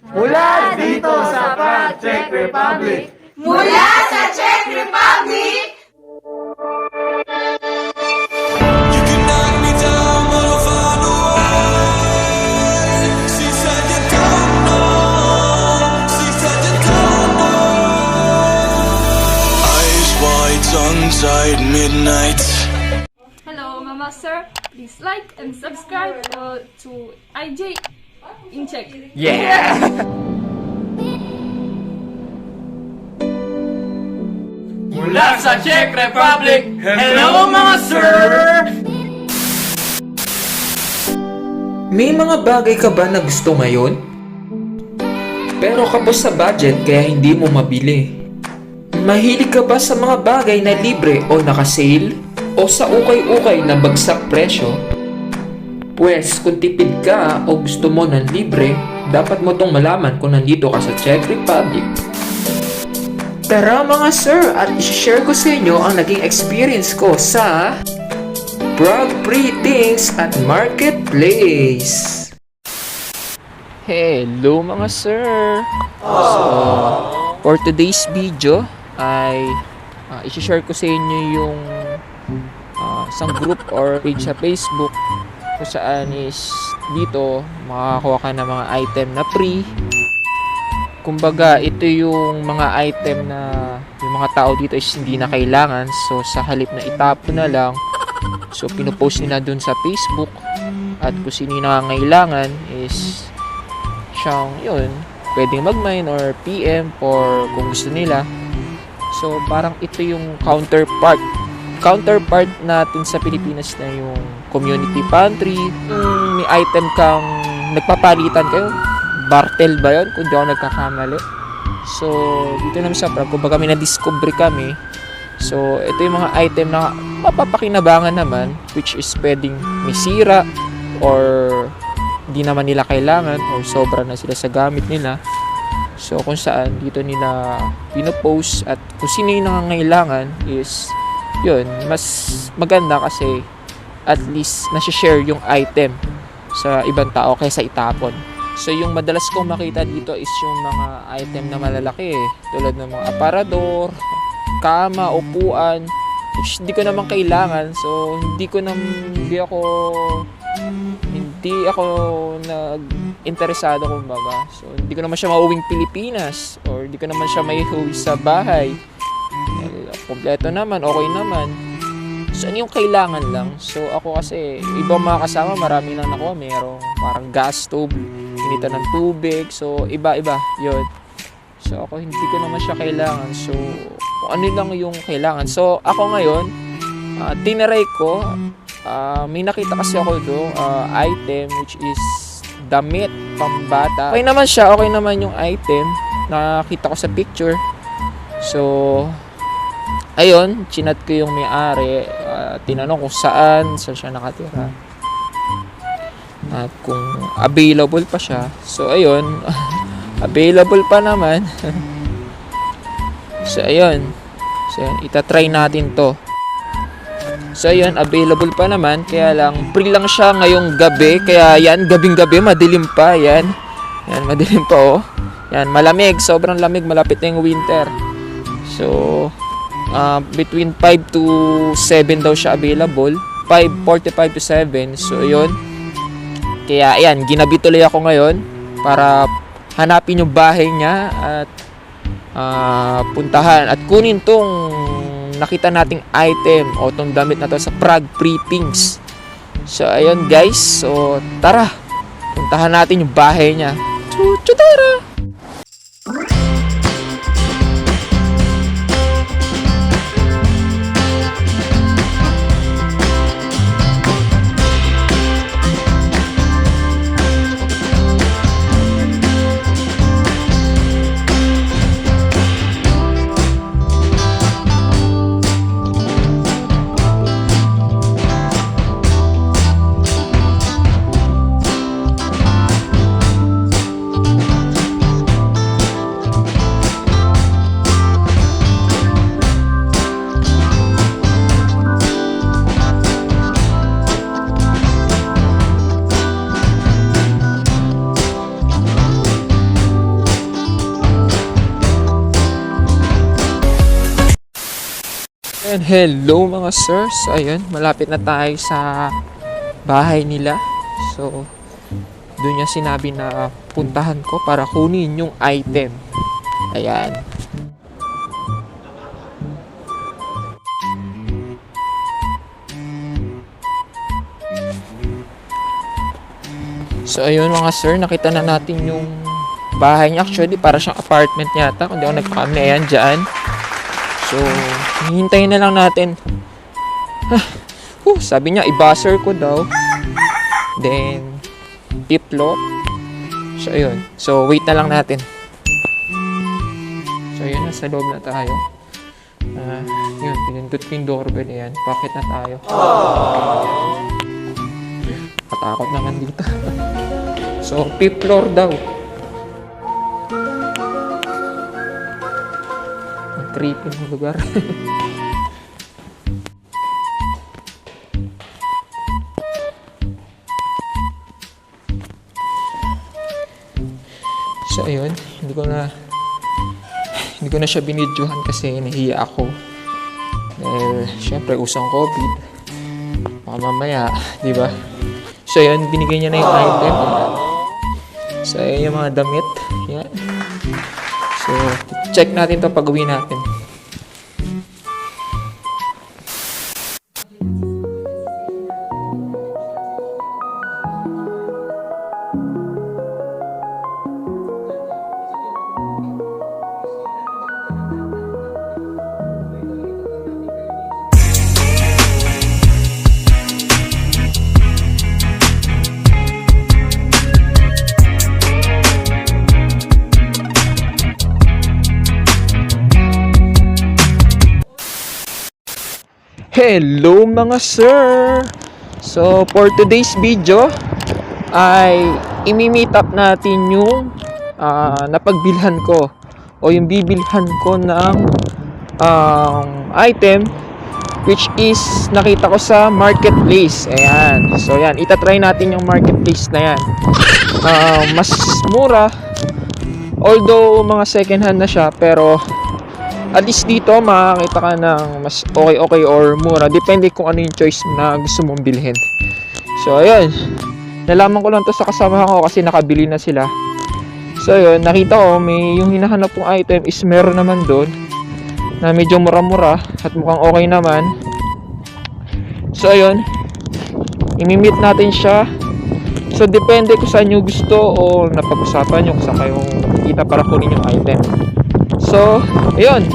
Mula dito sa Czech Republic. Mula sa Czech Republic! You can knock me down, but I'll find a way. She said you don't know. She said you don't know. Eyes wide, tongue tied, midnight. Hello, Mama Sir. Please like and subscribe to IJ in Czech. Yeah! Mula sa Czech Republic. Hello mga sir! May mga bagay ka ba na gusto ngayon? Pero kapos sa budget kaya hindi mo mabili. Mahilig ka ba sa mga bagay na libre o naka-sale? O sa ukay-ukay na bagsak presyo? Pwes kung tipid ka o gusto mo ng libre, dapat mo tong malaman kung nandito ka sa Czech Republic. Tara mga sir, at i-share ko sa inyo ang naging experience ko sa Prague Pre-Things at Marketplace. Hello mga sir! So, for today's video ay i-share ko sa inyo yung isang group or page sa Facebook kung saan is dito makakakuha ka ng mga item na free. Kumbaga, ito yung mga item na yung mga tao dito is hindi na kailangan. So, sa halip na itapon na lang, so, pinupost nila dun sa Facebook. At kung sino yung nangangailangan is siyang, yun, pwedeng mag-mine or PM for kung gusto nila. So, parang ito yung counterpart natin sa Pilipinas na yung community pantry. Yung may item kang nagpapalitan kayo. Bartel ba yun? Kung di ako nagkakamali. So, dito naman sa Prague, kumbaga may na-discover kami. So, ito yung mga item na mapapakinabangan naman, which is pwedeng may sira or di naman nila kailangan or sobra na sila sa gamit nila. So, kung saan dito nila pinopost at kung sino yung nangangailangan is yun, mas maganda kasi at least nasi-share yung item sa ibang tao kaysa itapon. So, yung madalas kong makita dito is yung mga item na malalaki tulad ng mga aparador, kama, upuan, which hindi ko naman kailangan. So, hindi ako nag-interesado kumbaga. So, hindi ko naman siya mauwing Pilipinas or hindi ko naman siya maiuwi sa bahay. Kompleto naman, okay naman. So, ano yung kailangan lang? So, ako kasi, ibang mga kasama, marami lang nakuha. Merong parang gas stove, initan ng tubig. So, iba-iba, yun. So, ako, hindi ko naman siya kailangan. So, ano lang yung kailangan. So, ako ngayon, tinaray ko, may nakita kasi ako doon, item, which is damit, pambata. Okay naman siya, okay naman yung item. Nakita ko sa picture. So, ayun, chinat ko yung may-ari, tinanong kung saan siya nakatira. At kung available pa siya. So, ayun, available pa naman. So, ayun. So, itatry natin to. So, ayun, available pa naman. Kaya lang, free lang siya ngayong gabi. Kaya yan, gabing-gabi, madilim pa. Yan, madilim pa, oh. Yan, malamig, sobrang lamig, malapit na yung winter. So, between 5 to 7 daw siya available. 5:45 to 7. So, yun. Kaya, ayan, ginabi tuloy ako ngayon para hanapin yung bahay niya at puntahan at kunin tong nakita nating item o tong damit na to sa Prague Pre-Things. So, ayun guys. So, tara. Puntahan natin yung bahay niya. Tara! Ayan, hello mga sir. So ayun, malapit na tayo sa bahay nila. So doon niya sinabi na puntahan ko para kunin yung item. Ayan. So ayun mga sir, nakita na natin yung bahay niya. Actually, para siyang apartment yata. Kung di ako nagkakamali, ayan, dyan. So, hihintayin na lang natin. Sabi niya, i-buzzer ko daw. Then, tiplo. So, ayun. So, wait na lang natin. So, ayun, nasa loob na tayo. Yun, pinindot ko yung doorbell. Ayan, bakit na tayo? Katakot naman dito. So, 5th floor daw. Ang creepy ng lugar. So, ayun. Hindi ko na siya binidyohan kasi nahiya ako. Dahil, syempre, usang COVID. Baka mamaya, di ba? So, ayun, binigay niya na yung item. So, ayun yung mga damit. Yan. So, check natin to pag uwi natin. Hello mga sir! So for today's video ay imi-meet up natin yung napagbilhan ko o yung bibilhan ko ng item which is nakita ko sa marketplace. Ayan. So yan, itatry natin yung marketplace na yan. Mas mura, although mga second hand na siya, pero at least dito makakita ka ng mas okay or mura. Depende kung ano yung choice na gusto mong bilhin. So ayun, nalaman ko lang to sa kasama ko kasi nakabili na sila. So ayun, nakita ko may yung hinahanap kong item is meron naman doon na medyo mura-mura at mukhang okay naman. So ayun, imi-meet natin siya. So depende kung saan nyo gusto o napag-usapan nyo kung saan kayong kita para kunin yung item. So, ayun.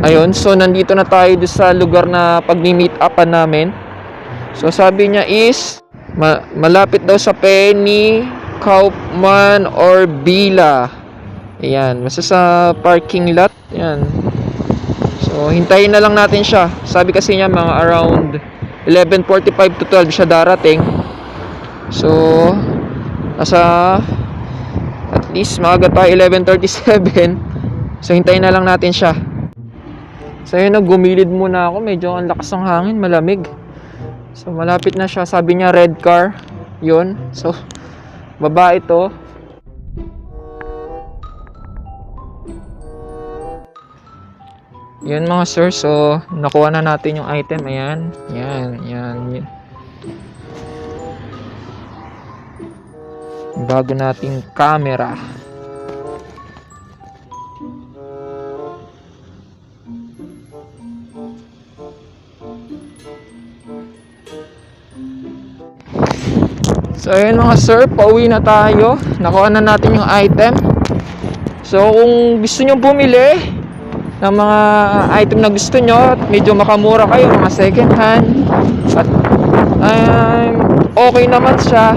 Ayun, so nandito na tayo sa lugar na pag-meet upan namin. So sabi niya is malapit daw sa Penny, Kaufman or Bila. Ayan, basta sa parking lot. Ayan. So hintayin na lang natin siya. Sabi kasi niya mga around 11:45 to 12 siya darating. So nasa at least maaga tayo 11:37. So hintayin na lang natin siya. So yun, gumilid muna ako. Medyo ang lakas ng hangin, malamig. So malapit na siya. Sabi niya red car. Yun. So baba ito. Yun mga sir. So nakuha na natin yung item. Ayan. Yan. Bago nating camera. So ayun mga sir, pauwi na tayo. Nakuha na natin yung item. So kung gusto nyo bumili ng mga item na gusto nyo at medyo makamura kayo, mga second hand at okay naman siya,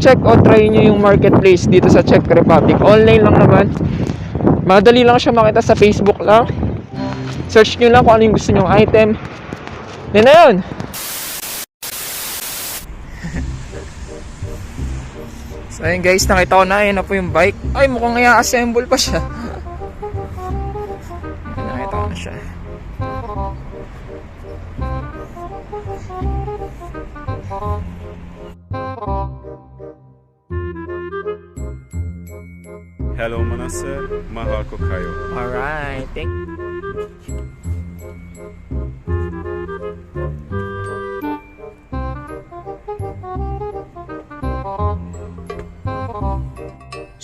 check o try nyo yung marketplace dito sa Czech Republic. Online lang naman. Madali lang siya makita sa Facebook lang. Search nyo lang kung ano yung gusto nyong item. Yan na yun. So ayun guys, nakita ko na, ayun na po yung bike. Ay, mukhang i-assemble pa siya. Nakita ko na siya. Hello mga sir, mahal ko kayo. Alright, thank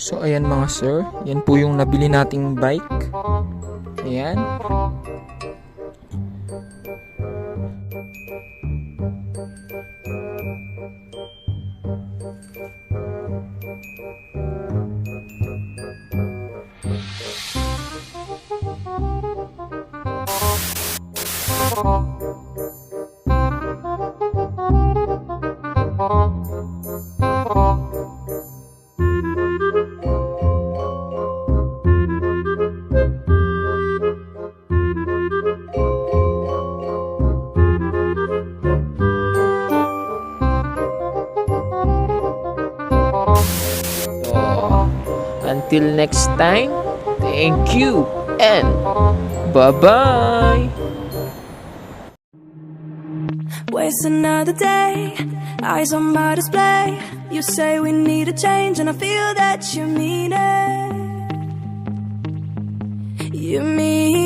So ayan mga sir, yan po yung nabili nating bike. Ayan. Until next time, thank you and bye-bye. Waste another day, eyes on my display. You say we need a change and I feel that you mean it. You mean